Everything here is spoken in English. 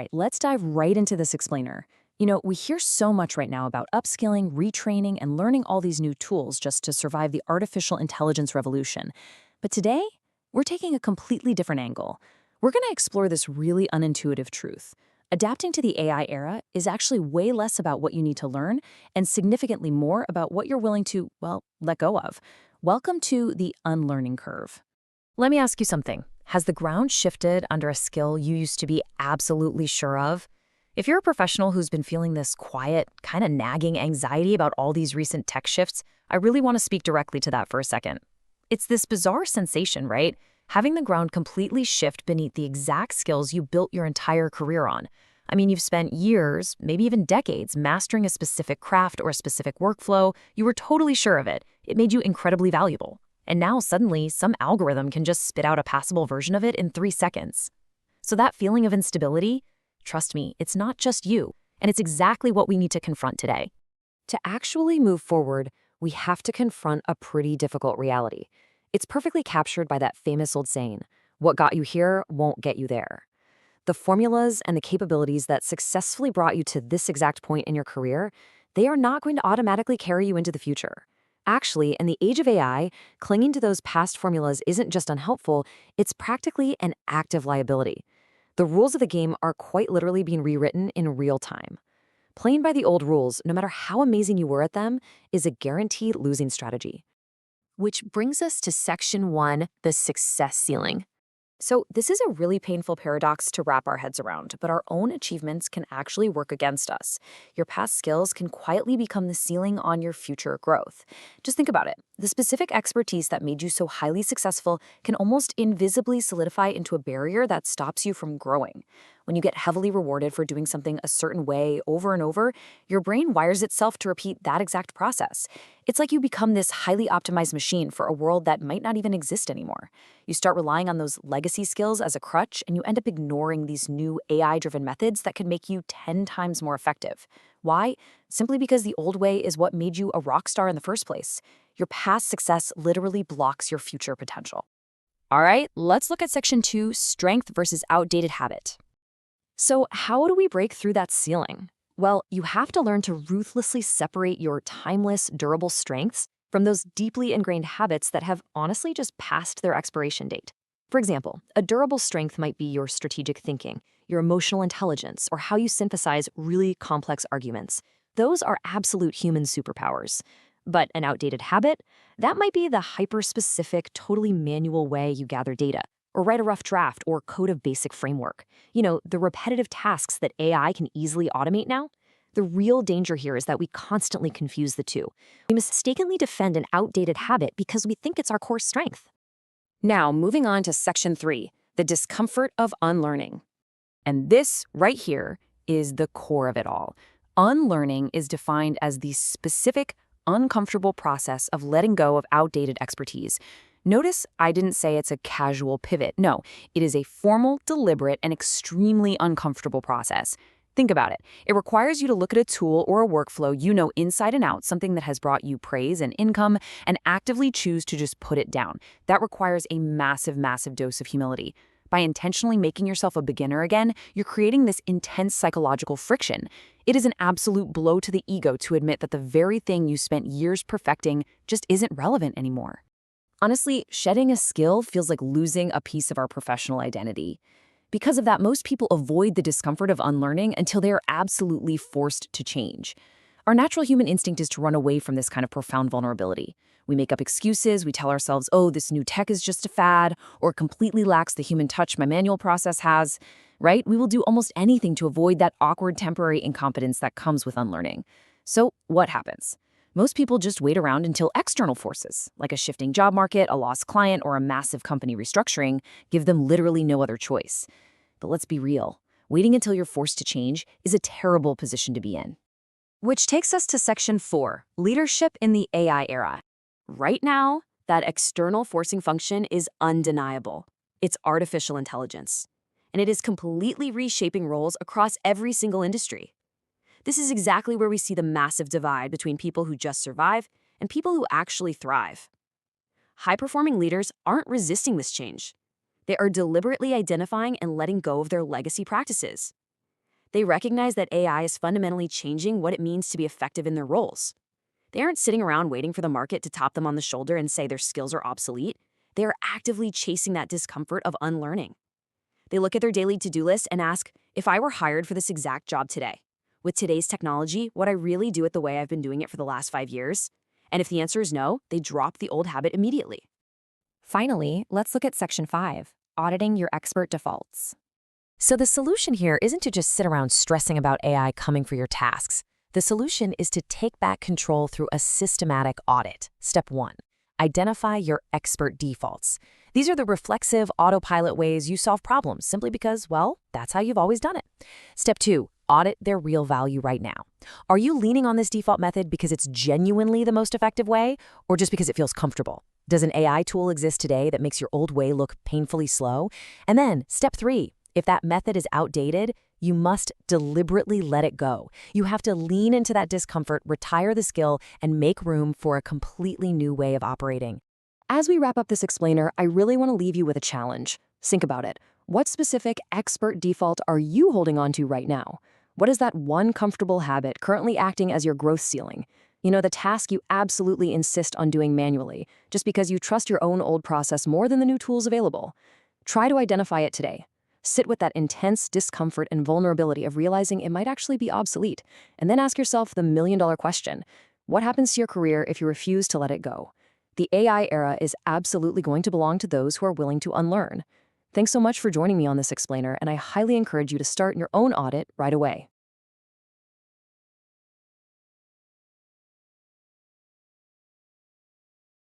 right, let's dive right into this explainer. We hear so much right now about upskilling, retraining, and learning all these new tools just to survive the artificial intelligence revolution. But today, we're taking a completely different angle. We're going to explore this really unintuitive truth. Adapting to the AI era is actually way less about what you need to learn and significantly more about what you're willing to, well, let go of. Welcome to the unlearning curve. Let me ask you something. Has the ground shifted under a skill you used to be absolutely sure of? If you're a professional who's been feeling this quiet, kind of nagging anxiety about all these recent tech shifts, I really want to speak directly to that for a second. It's this bizarre sensation, right? Having the ground completely shift beneath the exact skills you built your entire career on. I mean, you've spent years, maybe even decades, mastering a specific craft or a specific workflow. You were totally sure of it. It made you incredibly valuable. And now suddenly, some algorithm can just spit out a passable version of it in 3 seconds. So that feeling of instability, trust me, it's not just you, and it's exactly what we need to confront today. To actually move forward, we have to confront a pretty difficult reality. It's perfectly captured by that famous old saying, what got you here won't get you there. The formulas and the capabilities that successfully brought you to this exact point in your career, they are not going to automatically carry you into the future. Actually, in the age of AI, clinging to those past formulas isn't just unhelpful, it's practically an active liability. The rules of the game are quite literally being rewritten in real time. Playing by the old rules, no matter how amazing you were at them, is a guaranteed losing strategy. Which brings us to Section 1, the success ceiling. So this is a really painful paradox to wrap our heads around, but our own achievements can actually work against us. Your past skills can quietly become the ceiling on your future growth. Just think about it. The specific expertise that made you so highly successful can almost invisibly solidify into a barrier that stops you from growing. When you get heavily rewarded for doing something a certain way over and over, your brain wires itself to repeat that exact process. It's like you become this highly optimized machine for a world that might not even exist anymore. You start relying on those legacy skills as a crutch, and you end up ignoring these new AI-driven methods that can make you 10 times more effective. Why? Simply because the old way is what made you a rock star in the first place. Your past success literally blocks your future potential. All right, let's look at Section 2, strength versus outdated habit. So how do we break through that ceiling? Well, you have to learn to ruthlessly separate your timeless, durable strengths from those deeply ingrained habits that have honestly just passed their expiration date. For example, a durable strength might be your strategic thinking, your emotional intelligence, or how you synthesize really complex arguments. Those are absolute human superpowers. But an outdated habit? That might be the hyper-specific, totally manual way you gather data, or write a rough draft or code a basic framework. The repetitive tasks that AI can easily automate now. The real danger here is that we constantly confuse the two. We mistakenly defend an outdated habit because we think it's our core strength. Now, moving on to Section 3, the discomfort of unlearning. And this right here is the core of it all. Unlearning is defined as the specific, uncomfortable process of letting go of outdated expertise. Notice I didn't say it's a casual pivot. No, it is a formal, deliberate, and extremely uncomfortable process. Think about it. It requires you to look at a tool or a workflow you know inside and out, something that has brought you praise and income, and actively choose to just put it down. That requires a massive, massive dose of humility. By intentionally making yourself a beginner again, you're creating this intense psychological friction. It is an absolute blow to the ego to admit that the very thing you spent years perfecting just isn't relevant anymore. Honestly, shedding a skill feels like losing a piece of our professional identity. Because of that, most people avoid the discomfort of unlearning until they are absolutely forced to change. Our natural human instinct is to run away from this kind of profound vulnerability. We make up excuses, we tell ourselves, oh, this new tech is just a fad, or completely lacks the human touch my manual process has, right? We will do almost anything to avoid that awkward temporary incompetence that comes with unlearning. So what happens? Most people just wait around until external forces, like a shifting job market, a lost client, or a massive company restructuring, give them literally no other choice. But let's be real. Waiting until you're forced to change is a terrible position to be in. Which takes us to Section 4, leadership in the AI era. Right now, that external forcing function is undeniable. It's artificial intelligence. And it is completely reshaping roles across every single industry. This is exactly where we see the massive divide between people who just survive and people who actually thrive. High-performing leaders aren't resisting this change. They are deliberately identifying and letting go of their legacy practices. They recognize that AI is fundamentally changing what it means to be effective in their roles. They aren't sitting around waiting for the market to tap them on the shoulder and say their skills are obsolete. They are actively chasing that discomfort of unlearning. They look at their daily to-do list and ask, if I were hired for this exact job today, with today's technology, would I really do it the way I've been doing it for the last 5 years? And if the answer is no, they drop the old habit immediately. Finally, let's look at Section 5, auditing your expert defaults. So the solution here isn't to just sit around stressing about AI coming for your tasks. The solution is to take back control through a systematic audit. Step 1. Identify your expert defaults. These are the reflexive, autopilot ways you solve problems simply because, well, that's how you've always done it. Step 2. Audit their real value right now. Are you leaning on this default method because it's genuinely the most effective way, or just because it feels comfortable? Does an AI tool exist today that makes your old way look painfully slow? And then, step 3. If that method is outdated, you must deliberately let it go. You have to lean into that discomfort, retire the skill, and make room for a completely new way of operating. As we wrap up this explainer, I really want to leave you with a challenge. Think about it. What specific expert default are you holding on to right now? What is that one comfortable habit currently acting as your growth ceiling? The task you absolutely insist on doing manually, just because you trust your own old process more than the new tools available. Try to identify it today. Sit with that intense discomfort and vulnerability of realizing it might actually be obsolete, and then ask yourself the million-dollar question. What happens to your career if you refuse to let it go? The AI era is absolutely going to belong to those who are willing to unlearn. Thanks so much for joining me on this explainer, and I highly encourage you to start your own audit right away.